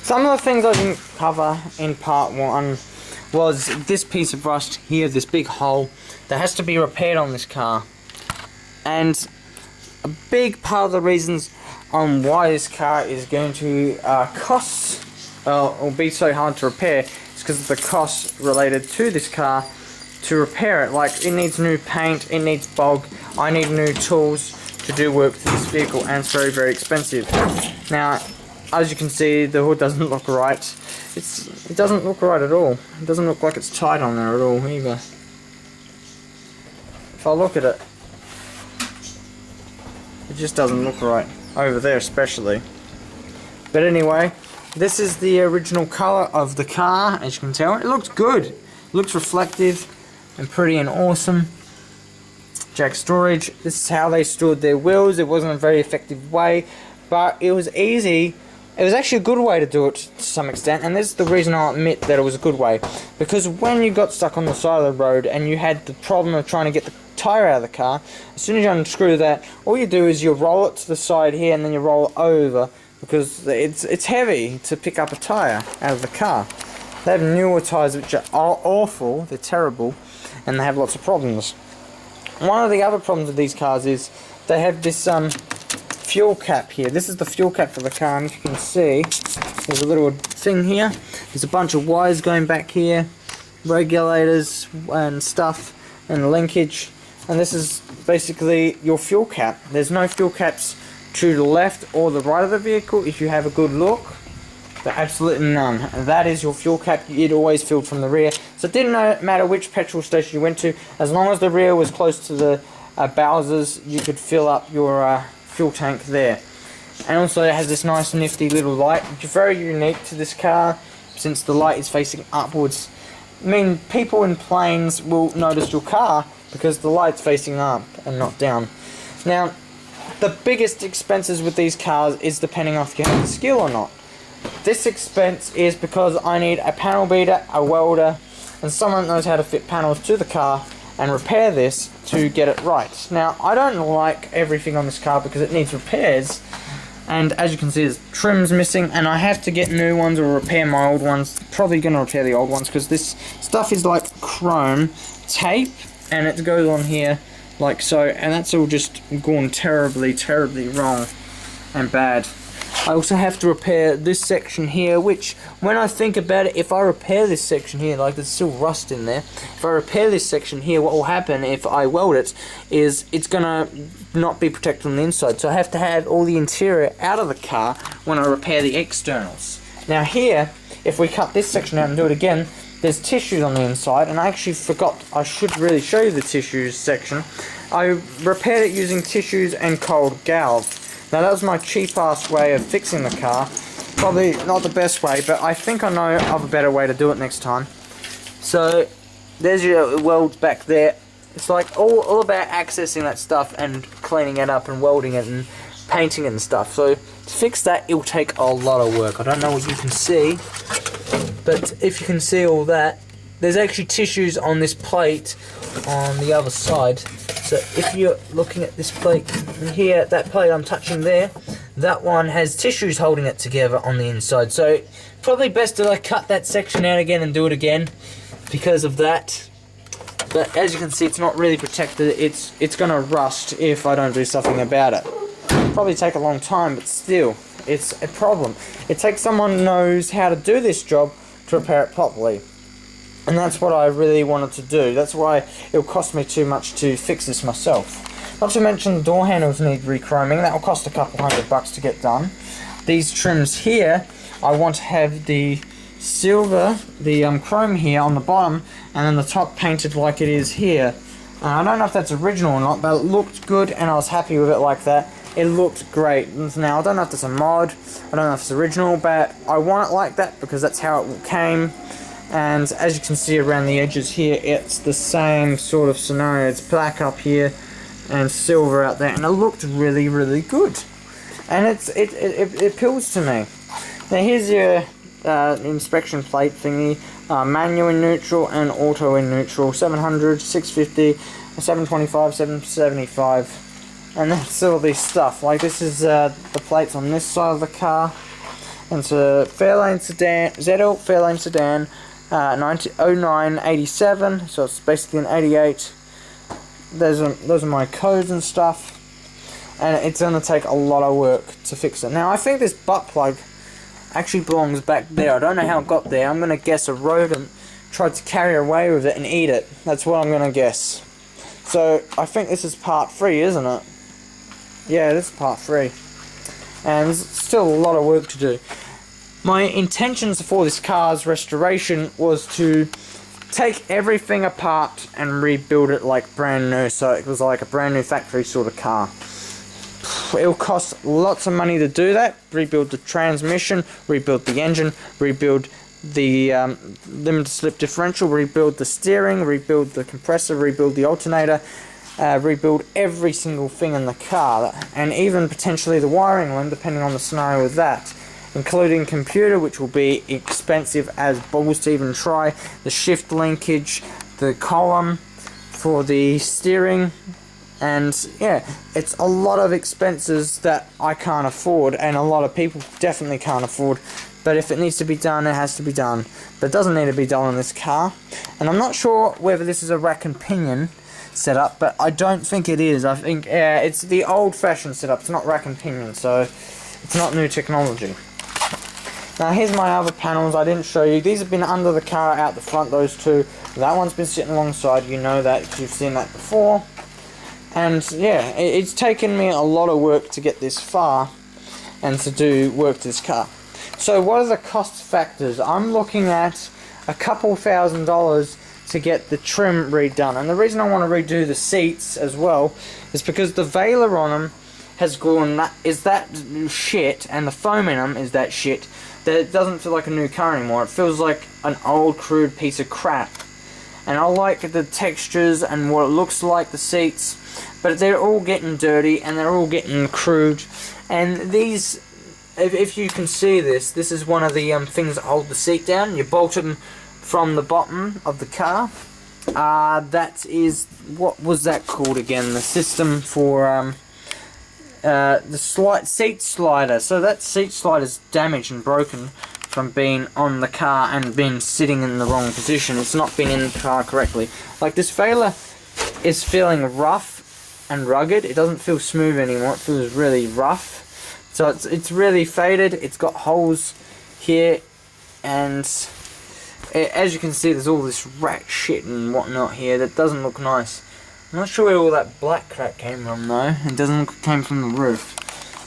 Some of the things I didn't cover in part 1 was this piece of rust here, this big hole that has to be repaired on this car. And a big part of the reasons on why this car is going to cost or be so hard to repair is because of the costs related to this car to repair it. Like, it needs new paint, it needs bog, I need new tools to do work to this vehicle, and it's very, very expensive. Now, as you can see, the hood doesn't look right. It doesn't look right at all. It doesn't look like it's tight on there at all either. If I look at it, it just doesn't look right. Over there especially. But anyway, this is the original colour of the car, as you can tell. It looks good. It looks reflective and pretty and awesome. Jack storage. This is how they stored their wheels. It wasn't a very effective way, but it was easy. It was actually a good way to do it to some extent, and this is the reason I'll admit that it was a good way. Because when you got stuck on the side of the road and you had the problem of trying to get the tyre out of the car, as soon as you unscrew that, all you do is you roll it to the side here and then you roll it over, because it's heavy to pick up a tyre out of the car. They have newer tyres which are awful, they're terrible, and they have lots of problems. One of the other problems with these cars is they have this fuel cap here. This is the fuel cap for the car, and if you can see, there's a little thing here. There's a bunch of wires going back here, regulators and stuff, and linkage. And this is basically your fuel cap. There's no fuel caps to the left or the right of the vehicle if you have a good look. But absolutely none. And that is your fuel cap. It always filled from the rear. So it didn't matter which petrol station you went to, as long as the rear was close to the Bowsers, you could fill up your fuel tank there. And also it has this nice nifty little light, which is very unique to this car, since the light is facing upwards. I mean, people in planes will notice your car because the light's facing up and not down. Now, the biggest expenses with these cars is depending on if you have the skill or not. This expense is because I need a panel beater, a welder, and someone that knows how to fit panels to the car and repair this to get it right. Now, I don't like everything on this car because it needs repairs, and as you can see, there's trims missing, and I have to get new ones or repair my old ones. Probably going to repair the old ones because this stuff is like chrome tape, and it goes on here like so, and that's all just gone terribly, terribly wrong and bad. I also have to repair this section here, which, when I think about it, if I repair this section here, like there's still rust in there, if I repair this section here, what will happen if I weld it is it's gonna not be protected on the inside. So I have to have all the interior out of the car when I repair the externals. Now here, if we cut this section out and do it again, there's tissues on the inside, and I actually forgot, I should really show you the tissues section. I repaired it using tissues and cold galv. Now that was my cheap-ass way of fixing the car. Probably not the best way, but I think I know of a better way to do it next time. So, there's your welds back there. It's like all about accessing that stuff and cleaning it up and welding it and painting it and stuff. So, to fix that, it'll take a lot of work. I don't know what you can see, but if you can see all that, there's actually tissues on this plate on the other side. So if you're looking at this plate here, that plate I'm touching there, that one has tissues holding it together on the inside. So probably best that I cut that section out again and do it again because of that. But as you can see, it's not really protected. It's gonna rust if I don't do something about it. It'll probably take a long time, but still, it's a problem. It takes someone who knows how to do this job to repair it properly. And that's what I really wanted to do. That's why it'll cost me too much to fix this myself. Not to mention the door handles need re-chroming. That will cost a couple $100 to get done. These trims here, I want to have the silver, the chrome here on the bottom, and then the top painted like it is here. I don't know if that's original or not, but it looked good and I was happy with it like that. It looked great. Now, I don't know if it's a mod, I don't know if it's original, but I want it like that because that's how it came. And as you can see around the edges here, it's the same sort of scenario. It's black up here and silver out there, and it looked really, really good. And it appeals to me. Now here's your inspection plate thingy, manual in neutral and auto in neutral, 700, 650, 725, 775, and that's all this stuff. Like this is the plates on this side of the car. And it's a Fairlane sedan, ZL Fairlane sedan, 0987, so it's basically an 88. Those are my codes and stuff, and it's going to take a lot of work to fix it. Now I think this butt plug actually belongs back there. I don't know how it got there. I'm going to guess a rodent tried to carry away with it and eat it. That's what I'm going to guess. So I think this is part 3, isn't it? Yeah, this is part 3. And there's still a lot of work to do. My intentions for this car's restoration was to take everything apart and rebuild it like brand new, so it was like a brand new factory sort of car. It'll cost lots of money to do that. Rebuild the transmission, rebuild the engine, rebuild the limited slip differential, rebuild the steering, rebuild the compressor, rebuild the alternator, rebuild every single thing in the car, and even potentially the wiring loom depending on the scenario with that, including computer, which will be expensive as balls to even try, the shift linkage, the column for the steering, and yeah, it's a lot of expenses that I can't afford, and a lot of people definitely can't afford. But if it needs to be done, it has to be done. But it doesn't need to be done on this car. And I'm not sure whether this is a rack and pinion setup, but I don't think it is. I think it's the old-fashioned setup. It's not rack and pinion, so it's not new technology. Now here's my other panels I didn't show you. These have been under the car out the front, those two. That one's been sitting alongside. You know that because you've seen that before. And yeah, it's taken me a lot of work to get this far and to do work to this car. So what are the cost factors? I'm looking at a couple $1,000s to get the trim redone. And the reason I want to redo the seats as well is because the Vela on them has gone that shit, and the foam in them is that shit, that it doesn't feel like a new car anymore. It feels like an old crude piece of crap. And I like the textures and what it looks like, the seats, but they're all getting dirty and they're all getting crude. And these, if you can see this is one of the things that hold the seat down. You bolt them from the bottom of the car. That is, what was that called again? The system for the seat slider. So that seat slider is damaged and broken from being on the car and being sitting in the wrong position. It's not been in the car correctly. Like this Vela is feeling rough and rugged. It doesn't feel smooth anymore. It feels really rough. So it's really faded. It's got holes here, and as you can see, there's all this rat shit and whatnot here that doesn't look nice. I'm not sure where all that black crap came from though. It doesn't look it came from the roof.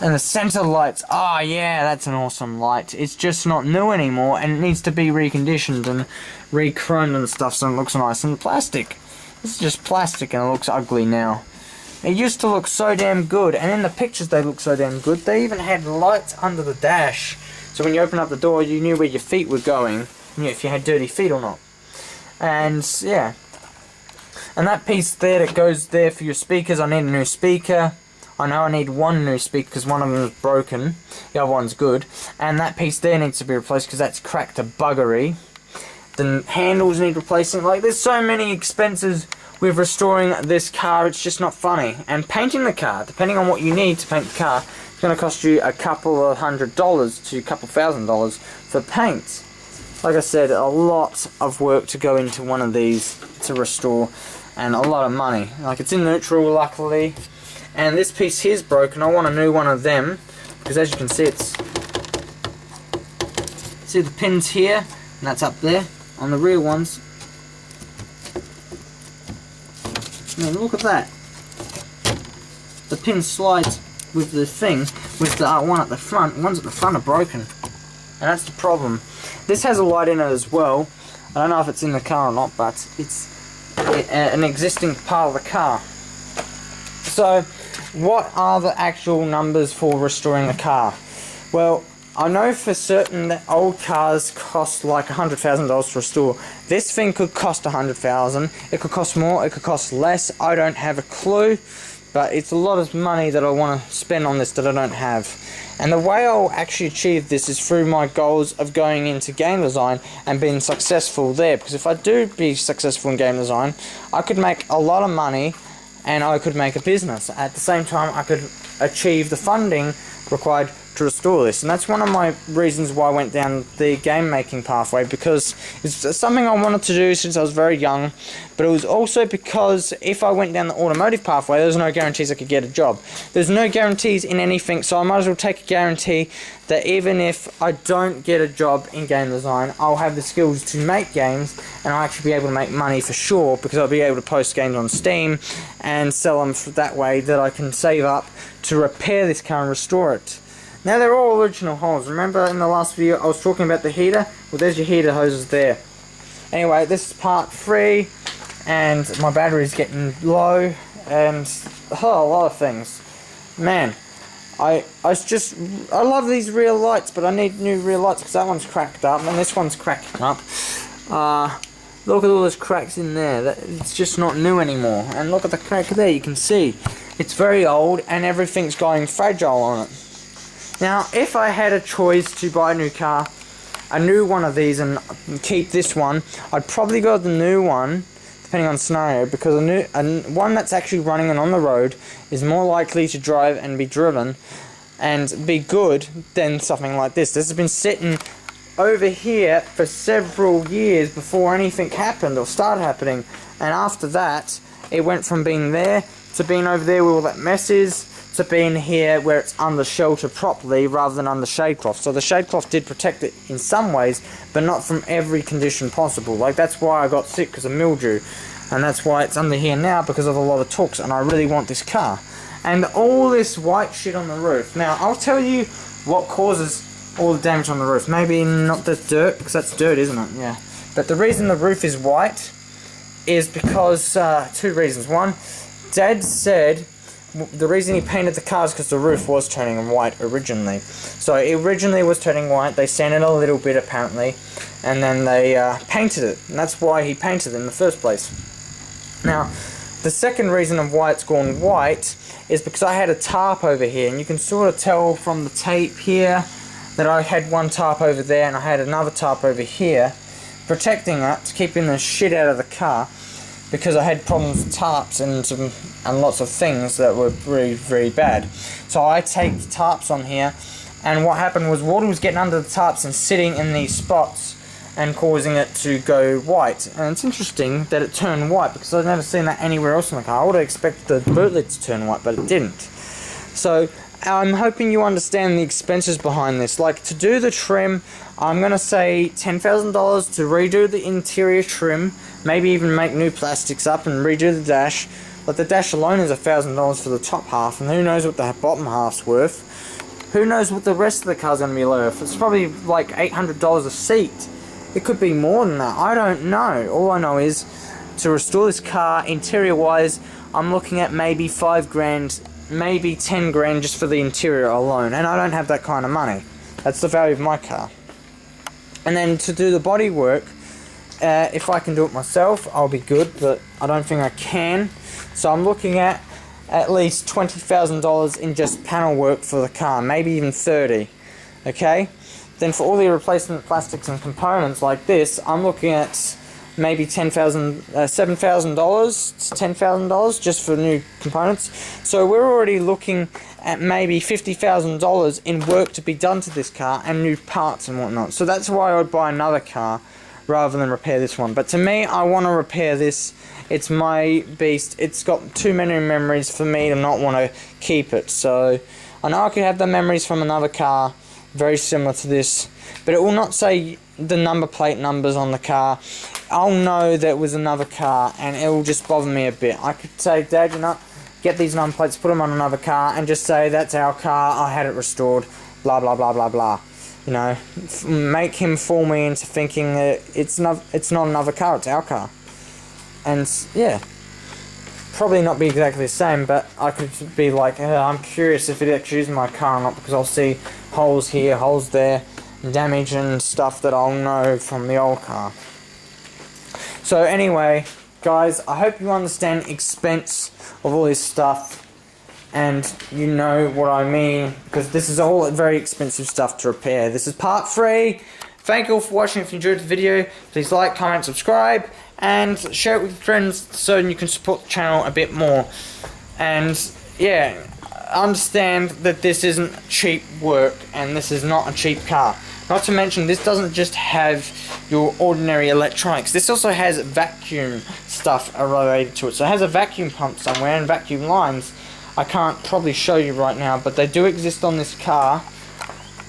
And the center lights, oh yeah, that's an awesome light. It's just not new anymore, and it needs to be reconditioned and re-chromed and stuff so it looks nice. And plastic, this is just plastic and it looks ugly now. It used to look so damn good, and in the pictures they look so damn good. They even had lights under the dash, so when you open up the door you knew where your feet were going, you knew if you had dirty feet or not. And yeah, and that piece there that goes there for your speakers, I need a new speaker. I know I need one new speaker because one of them is broken, the other one's good, and that piece there needs to be replaced because that's cracked to buggery. The handles need replacing. Like, there's so many expenses with restoring this car, it's just not funny. And painting the car, depending on what you need to paint the car, it's going to cost you a couple of $100 to a couple $1,000 for paint. Like I said, a lot of work to go into one of these to restore, and a lot of money. Like, it's in neutral, luckily. And this piece here is broken. I want a new one of them, because as you can see, see the pins here, and that's up there. On the rear ones, now look at that. The pin slides with the thing, with the one at the front. The ones at the front are broken, and that's the problem. This has a light in it as well. I don't know if it's in the car or not, but it's an existing part of the car. So, what are the actual numbers for restoring the car? Well, I know for certain that old cars cost like $100,000 to restore. This thing could cost $100,000. It could cost more, it could cost less. I don't have a clue, but it's a lot of money that I want to spend on this that I don't have. And the way I'll actually achieve this is through my goals of going into game design and being successful there. Because if I do be successful in game design, I could make a lot of money and I could make a business. At the same time, I could achieve the funding required to restore this. And that's one of my reasons why I went down the game making pathway, because it's something I wanted to do since I was very young, but it was also because if I went down the automotive pathway, there's no guarantees I could get a job. There's no guarantees in anything, so I might as well take a guarantee that even if I don't get a job in game design, I'll have the skills to make games, and I'll actually be able to make money for sure, because I'll be able to post games on Steam and sell them that way, that I can save up to repair this car and restore it. Now, they're all original holes. Remember in the last video I was talking about the heater? Well, there's your heater hoses there. Anyway, this is part 3, and my battery's getting low, and a lot of things. Man, I love these rear lights, but I need new rear lights because that one's cracked up and this one's cracking up. Look at all those cracks in there. It's just not new anymore. And look at the crack there. You can see it's very old and everything's going fragile on it. Now, if I had a choice to buy a new car, a new one of these, and keep this one, I'd probably go with the new one, depending on scenario, because one that's actually running and on the road is more likely to drive and be driven and be good than something like this. This has been sitting over here for several years before anything happened or started happening, and after that it went from being there to being over there where all that mess is, to being here where it's under shelter properly rather than under shade cloth. So the shade cloth did protect it in some ways, but not from every condition possible. Like, that's why I got sick, because of mildew, and that's why it's under here now, because of a lot of torques, and I really want this car. And all this white shit on the roof. Now, I'll tell you what causes all the damage on the roof. Maybe not the dirt, because that's dirt, isn't it? Yeah. But the reason the roof is white is because, 2 reasons. One, Dad said the reason he painted the car is because the roof was turning white originally. So it originally was turning white, they sanded a little bit apparently, and then they painted it. And that's why he painted it in the first place. Now, the second reason of why it's gone white is because I had a tarp over here, and you can sort of tell from the tape here that I had one tarp over there and I had another tarp over here, protecting it, keeping the shit out of the car, because I had problems with tarps and lots of things that were very, very bad. So I taped tarps on here, and what happened was water was getting under the tarps and sitting in these spots and causing it to go white. And it's interesting that it turned white, because I've never seen that anywhere else in the car. I would have expected the boot lid to turn white, but it didn't. So I'm hoping you understand the expenses behind this. Like, to do the trim, I'm going to say $10,000 to redo the interior trim, maybe even make new plastics up and redo the dash. Like, the dash alone is $1,000 for the top half, and who knows what the bottom half's worth. Who knows what the rest of the car's going to be worth. It's probably like $800 a seat. It could be more than that. I don't know. All I know is, to restore this car interior wise, I'm looking at maybe 5 grand, maybe 10 grand just for the interior alone, and I don't have that kind of money. That's the value of my car. And then to do the body work, if I can do it myself, I'll be good, but I don't think I can. So I'm looking at least $20,000 in just panel work for the car, maybe even 30. Okay? Then for all the replacement plastics and components like this, I'm looking at maybe $7,000 to $10,000 just for new components. So we're already looking at maybe $50,000 in work to be done to this car and new parts and whatnot. So that's why I would buy another car rather than repair this one. But to me, I want to repair this. It's my beast. It's got too many memories for me to not want to keep it. So I know I could have the memories from another car very similar to this, but it will not say the number plate numbers on the car. I'll know that it was another car, and it will just bother me a bit. I could say, Dad, you know, get these number plates, put them on another car, and just say, that's our car, I had it restored, blah blah blah blah blah. You know, make him fool me into thinking that it's not another car, it's our car. And yeah, probably not be exactly the same, but I could be like, I'm curious if it actually is my car or not, because I'll see holes here, holes there, damage and stuff that I'll know from the old car. So anyway, guys, I hope you understand expense of all this stuff, and you know what I mean, because this is all very expensive stuff to repair. This is part 3. Thank you all for watching. If you enjoyed the video, please like, comment, subscribe, and share it with your friends so you can support the channel a bit more. And yeah, understand that this isn't cheap work and this is not a cheap car. Not to mention, this doesn't just have your ordinary electronics. This also has vacuum stuff related to it. So it has a vacuum pump somewhere and vacuum lines. I can't probably show you right now, but they do exist on this car.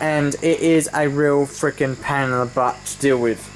And it is a real freaking pain in the butt to deal with.